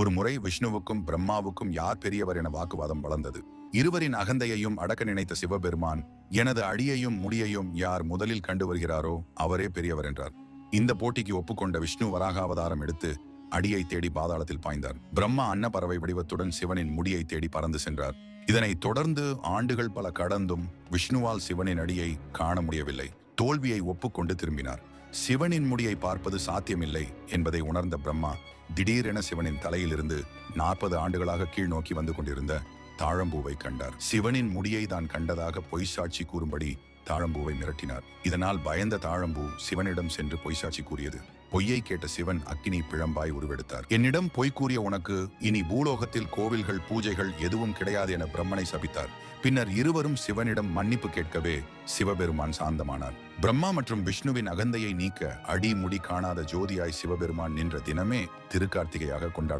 ஒரு முறை விஷ்ணுவுக்கும் பிரம்மாவுக்கும் யார் பெரியவர் என வாக்குவாதம் வளர்ந்தது. இருவரின் அகந்தையையும் அடக்க நினைத்த சிவபெருமான், எனது அடியையும் முடியையும் யார் முதலில் கண்டு வருகிறாரோ அவரே பெரியவர் என்றார். இந்த போட்டிக்கு ஒப்புக்கொண்ட விஷ்ணு வராக அவதாரம் எடுத்து அடியை தேடி பாதாளத்தில் பாய்ந்தார். பிரம்மா அன்னப்பறவை வடிவத்துடன் சிவனின் முடியை தேடி பறந்து சென்றார். இதனை தொடர்ந்து ஆண்டுகள் பல கடந்தும் விஷ்ணுவால் சிவனின் அடியை காண முடியவில்லை. தோல்வியை ஒப்புக்கொண்டு திரும்பினார். சிவனின் முடியை பார்ப்பது சாத்தியமில்லை என்பதை உணர்ந்த பிரம்மா திடீரென சிவனின் தலையிலிருந்து 40 ஆண்டுகளாக கீழ் நோக்கி வந்து கொண்டிருந்த தாழம்பூவை கண்டார். சிவனின் முடியை தான் கண்டதாக பொய் சாட்சி கூறும்படி தாழம்பூவை மிரட்டினார். இதனால் பயந்த தாழம்பூ சிவனிடம் சென்று பொய் சாட்சி கூறியது. பொய்யை கேட்ட சிவன் அக்கினி பிழம்பாய் உருவெடுத்தார். என்னிடம் பொய் கூறிய உனக்கு இனி பூலோகத்தில் கோவில்கள் பூஜைகள் எதுவும் கிடையாது என பிரம்மனை சபித்தார். பின்னர் இருவரும் சிவனிடம் மன்னிப்பு கேட்கவே சிவபெருமான் சாந்தமானார். பிரம்மா மற்றும் விஷ்ணுவின் அகந்தையை நீக்க அடி முடி காணாத ஜோதியாய் சிவபெருமான் நின்ற தினமே திருக்கார்த்திகையாக கொண்டாட